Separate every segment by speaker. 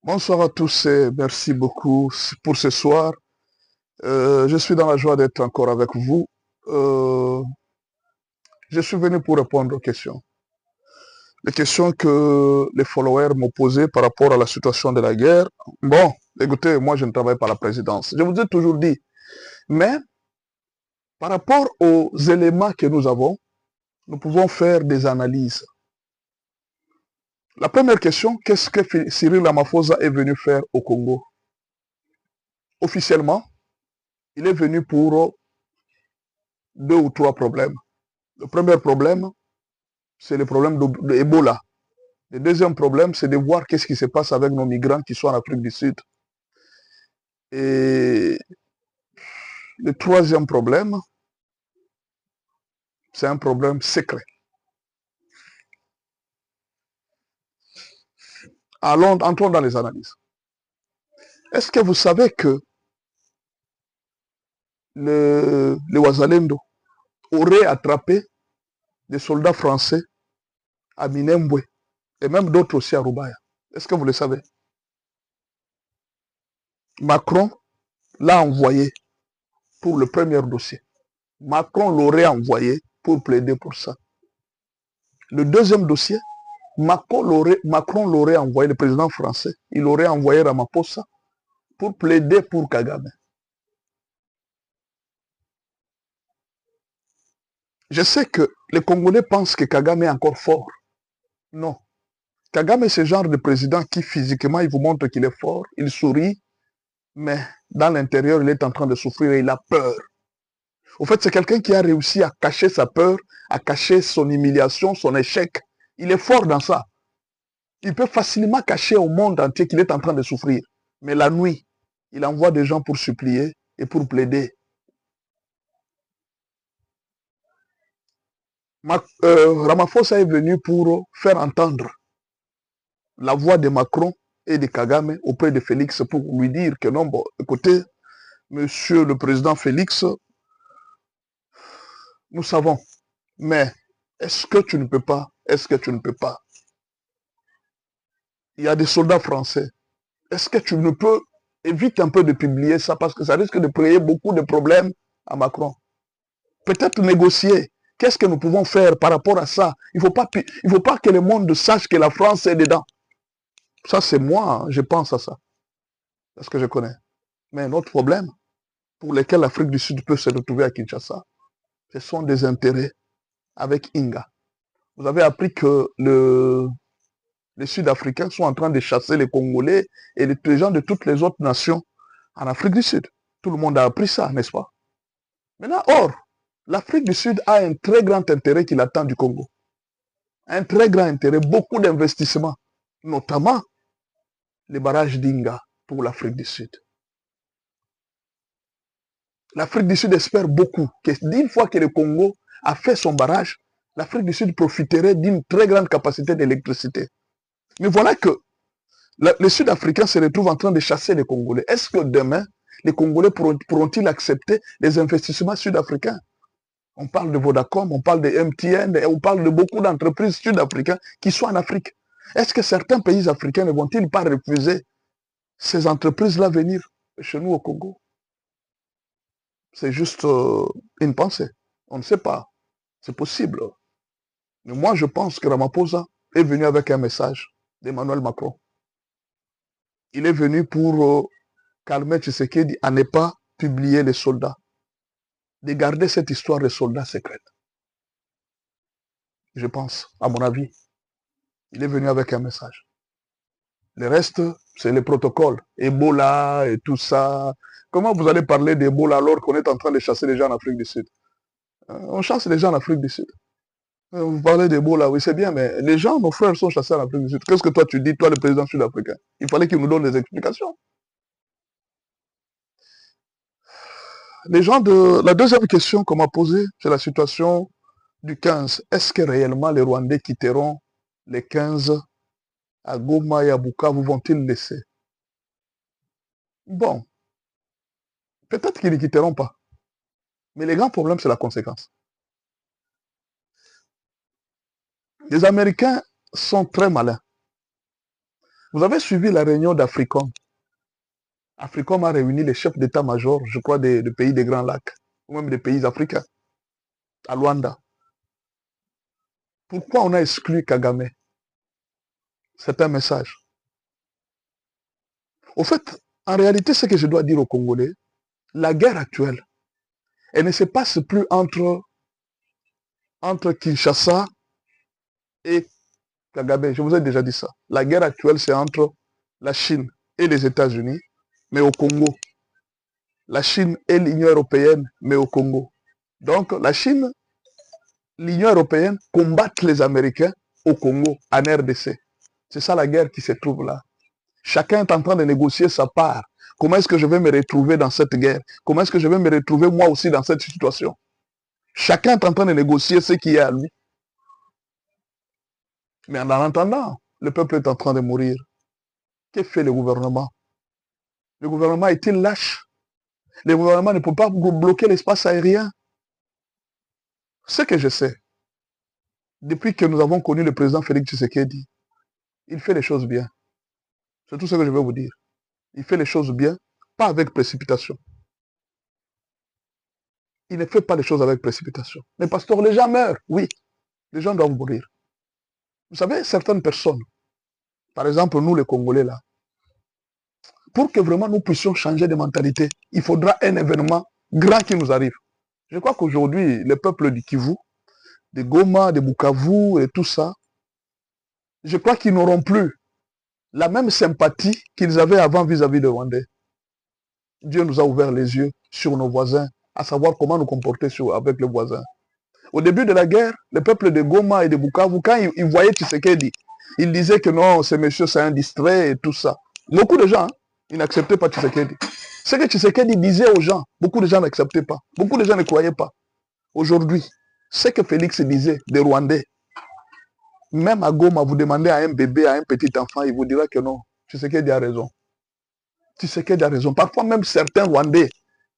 Speaker 1: Bonsoir à tous et merci beaucoup pour ce soir. Je suis dans la joie d'être encore avec vous. Euh, je suis venu pour répondre aux questions. Les questions que les followers m'ont posées par rapport à la situation de la guerre. Bon, écoutez, moi je ne travaille pas à la présidence. Je vous ai toujours dit. Mais par rapport aux éléments que nous avons, nous pouvons faire des analyses. La première question, qu'est-ce que Cyril Ramaphosa est venu faire au Congo? Officiellement, il est venu pour deux ou trois problèmes. Le premier problème, c'est le problème d'Ebola. Le deuxième problème, c'est de voir qu'est-ce qui se passe avec nos migrants qui sont en Afrique du Sud. Et le troisième problème, c'est un problème secret. Allons, entrons dans les analyses. Est-ce que vous savez que le Ouazalendo aurait attrapé des soldats français à Minembwe et même d'autres aussi à Roubaïa? Est-ce que vous le savez? Macron l'a envoyé pour le premier dossier. Macron l'aurait envoyé pour plaider pour ça. Le deuxième dossier, Macron l'aurait envoyé, le président français, il aurait envoyé Ramaphosa pour plaider pour Kagame. Je sais que les Congolais pensent que Kagame est encore fort. Non. Kagame est ce genre de président qui physiquement, il vous montre qu'il est fort, il sourit, mais dans l'intérieur, il est en train de souffrir et il a peur. Au fait, c'est quelqu'un qui a réussi à cacher sa peur, à cacher son humiliation, son échec. Il est fort dans ça. Il peut facilement cacher au monde entier qu'il est en train de souffrir. Mais la nuit, il envoie des gens pour supplier et pour plaider. Ramaphosa est venu pour faire entendre la voix de Macron et de Kagame auprès de Félix pour lui dire que non, bon, écoutez, monsieur le président Félix, nous savons, mais est-ce que tu ne peux pas? Est-ce que tu ne peux pas? Il y a des soldats français. Est-ce que tu ne peux éviter un peu de publier ça parce que ça risque de créer beaucoup de problèmes à Macron? Peut-être négocier. Qu'est-ce que nous pouvons faire par rapport à ça? Il ne faut pas que le monde sache que la France est dedans. Ça, c'est moi, je pense à ça. Parce que je connais. Mais un autre problème pour lequel l'Afrique du Sud peut se retrouver à Kinshasa, ce sont des intérêts avec Inga. Vous avez appris que les Sud-Africains sont en train de chasser les Congolais et les gens de toutes les autres nations en Afrique du Sud. Tout le monde a appris ça, n'est-ce pas? Maintenant, or, l'Afrique du Sud a un très grand intérêt qui l'attend du Congo. Un très grand intérêt, beaucoup d'investissements, notamment les barrages d'Inga pour l'Afrique du Sud. L'Afrique du Sud espère beaucoup que d'une fois que le Congo a fait son barrage, l'Afrique du Sud profiterait d'une très grande capacité d'électricité. Mais voilà que les Sud-Africains se retrouvent en train de chasser les Congolais. Est-ce que demain, les Congolais pourront-ils accepter les investissements sud-africains? On parle de Vodacom, on parle de MTN, et on parle de beaucoup d'entreprises sud-africaines qui sont en Afrique. Est-ce que certains pays africains ne vont-ils pas refuser ces entreprises-là venir chez nous au Congo? C'est juste une pensée. On ne sait pas. C'est possible. Mais moi, je pense que Ramaphosa est venu avec un message d'Emmanuel Macron. Il est venu pour calmer Tshisekedi à ne pas publier les soldats. De garder cette histoire de soldats secrète. Je pense, à mon avis. Il est venu avec un message. Le reste, c'est les protocoles. Ebola et tout ça. Comment vous allez parler d'Ebola alors qu'on est en train de chasser les gens en Afrique du Sud? On chasse les gens en Afrique du Sud. Vous parlez d'Ebola, oui, c'est bien, mais les gens, nos frères, sont chassés en Afrique du Sud. Qu'est-ce que toi tu dis, toi, le président sud-africain? Il fallait qu'il nous donne des explications. Les gens de... La deuxième question qu'on m'a posée, c'est la situation du 15. Est-ce que réellement les Rwandais quitteront les 15 à Goma et à Bukavu, vont-ils laisser? Bon, peut-être qu'ils ne quitteront pas. Mais le grand problème, c'est la conséquence. Les Américains sont très malins. Vous avez suivi la réunion d'Africom. Africom a réuni les chefs d'état-major, je crois, des pays des Grands Lacs, ou même des pays africains, à Luanda. Pourquoi on a exclu Kagame? C'est un message. Au fait, en réalité, ce que je dois dire aux Congolais, la guerre actuelle, elle ne se passe plus entre Kinshasa et Kagame. Je vous ai déjà dit ça. La guerre actuelle, c'est entre la Chine et les États-Unis, mais au Congo. La Chine et l'Union européenne, mais au Congo. Donc, la Chine, l'Union européenne combattent les Américains au Congo, en RDC. C'est ça la guerre qui se trouve là. Chacun est en train de négocier sa part. Comment est-ce que je vais me retrouver dans cette guerre? Comment est-ce que je vais me retrouver moi aussi dans cette situation? Chacun est en train de négocier ce qui est à lui. Mais en attendant, le peuple est en train de mourir. Que fait le gouvernement? Le gouvernement est-il lâche? Le gouvernement ne peut pas bloquer l'espace aérien. Ce que je sais, depuis que nous avons connu le président Félix Tshisekedi, il fait les choses bien. C'est tout ce que je veux vous dire. Il fait les choses bien, pas avec précipitation. Il ne fait pas les choses avec précipitation. Mais pasteur, les gens meurent. Oui, les gens doivent mourir. Vous savez, certaines personnes, par exemple nous les Congolais là, pour que vraiment nous puissions changer de mentalité, il faudra un événement grand qui nous arrive. Je crois qu'aujourd'hui, le peuple du Kivu, de Goma, de Bukavu et tout ça, je crois qu'ils n'auront plus la même sympathie qu'ils avaient avant vis-à-vis de Rwandais. Dieu nous a ouvert les yeux sur nos voisins, à savoir comment nous comporter avec les voisins. Au début de la guerre, le peuple de Goma et de Bukavu, quand ils voyaient Tshisekedi, ils disaient que non, ce monsieur c'est un distrait et tout ça. Beaucoup de gens, ils n'acceptaient pas Tshisekedi. Ce que Tshisekedi disait aux gens, beaucoup de gens n'acceptaient pas. Beaucoup de gens ne croyaient pas. Aujourd'hui, ce que Félix disait des Rwandais, même à Goma, vous demandez à un bébé, à un petit enfant, il vous dira que non, Tshisekedi a raison. Tshisekedi a raison. Parfois même certains Rwandais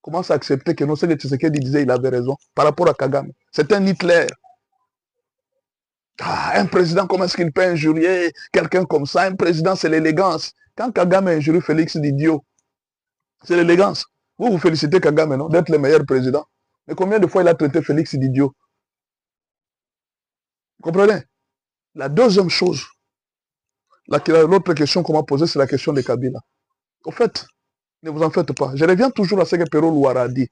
Speaker 1: commencent à accepter que non, ce que Tshisekedi disait, il avait raison par rapport à Kagame. C'est un Hitler. Ah, un président, comment est-ce qu'il peut injurier quelqu'un comme ça? Un président, c'est l'élégance. Quand Kagame injurie Félix d'idiot, c'est l'élégance. Vous félicitez Kagame, non, d'être le meilleur président. Mais combien de fois il a traité Félix d'idiot? Vous comprenez? La deuxième chose, l'autre question qu'on m'a posée, c'est la question de Kabila. Au fait, ne vous en faites pas. Je reviens toujours à ce que Perrault Louara a dit.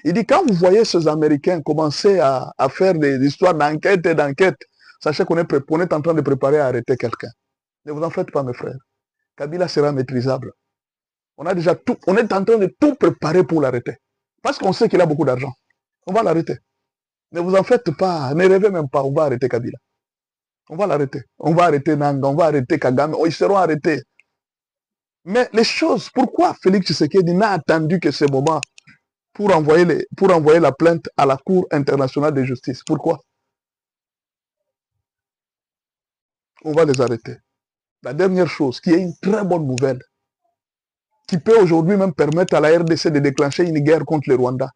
Speaker 1: Il dit, quand vous voyez ces Américains commencer à faire des histoires d'enquête et d'enquête, sachez qu'on est en train de préparer à arrêter quelqu'un. Ne vous en faites pas, mes frères. Kabila sera maîtrisable. On est en train de tout préparer pour l'arrêter. Parce qu'on sait qu'il a beaucoup d'argent. On va l'arrêter. Ne vous en faites pas, ne rêvez même pas, on va arrêter Kabila. On va l'arrêter. On va arrêter Nanga, on va arrêter Kagame, ils seront arrêtés. Mais les choses, pourquoi Félix Tshisekedi n'a attendu que ce moment pour envoyer la plainte à la Cour internationale de justice? Pourquoi? On va les arrêter. La dernière chose, qui est une très bonne nouvelle, qui peut aujourd'hui même permettre à la RDC de déclencher une guerre contre le Rwanda,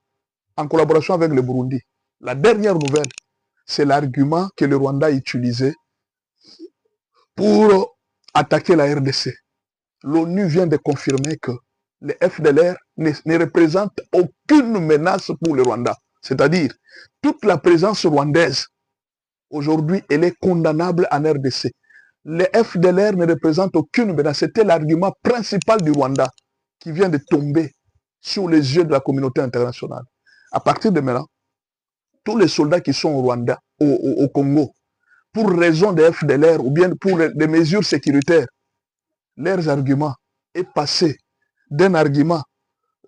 Speaker 1: en collaboration avec le Burundi. La dernière nouvelle, c'est l'argument que le Rwanda a utilisé pour attaquer la RDC. L'ONU vient de confirmer que les FDLR ne représentent aucune menace pour le Rwanda. C'est-à-dire, toute la présence rwandaise, aujourd'hui, elle est condamnable en RDC. Les FDLR ne représentent aucune menace. C'était l'argument principal du Rwanda qui vient de tomber sur les yeux de la communauté internationale. À partir de maintenant, tous les soldats qui sont au Rwanda, au Congo, pour raison des FDLR ou bien pour des mesures sécuritaires, leurs arguments est passé d'un argument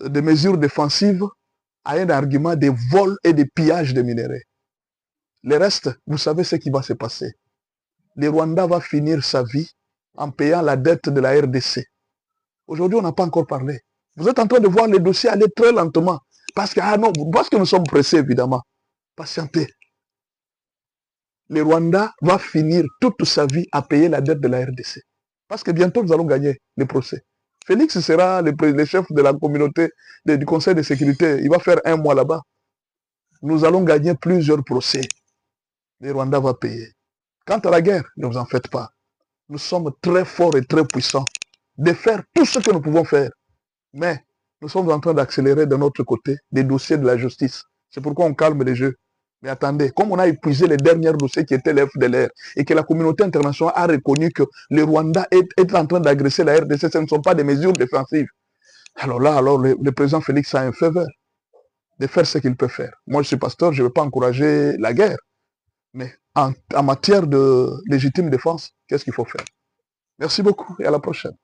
Speaker 1: de mesures défensives à un argument de vol et de pillage de minerais. Le reste, vous savez ce qui va se passer. Le Rwanda va finir sa vie en payant la dette de la RDC. Aujourd'hui, on n'a pas encore parlé. Vous êtes en train de voir les dossiers aller très lentement. Parce que nous sommes pressés, évidemment. Patientez. Le Rwanda va finir toute sa vie à payer la dette de la RDC. Parce que bientôt, nous allons gagner le procès. Félix sera le chef de la communauté du Conseil de sécurité. Il va faire 1 mois là-bas. Nous allons gagner plusieurs procès. Le Rwanda va payer. Quant à la guerre, ne vous en faites pas. nous sommes très forts et très puissants de faire tout ce que nous pouvons faire. Mais nous sommes en train d'accélérer de notre côté des dossiers de la justice. C'est pourquoi on calme les jeux. Mais attendez, comme on a épuisé les derniers dossiers qui étaient les FDLR et que la communauté internationale a reconnu que le Rwanda est en train d'agresser la RDC, ce ne sont pas des mesures défensives. Alors là, le président Félix a un faveur de faire ce qu'il peut faire. Moi, je suis pasteur, je ne veux pas encourager la guerre. Mais en matière de légitime défense, qu'est-ce qu'il faut faire? Merci beaucoup et à la prochaine.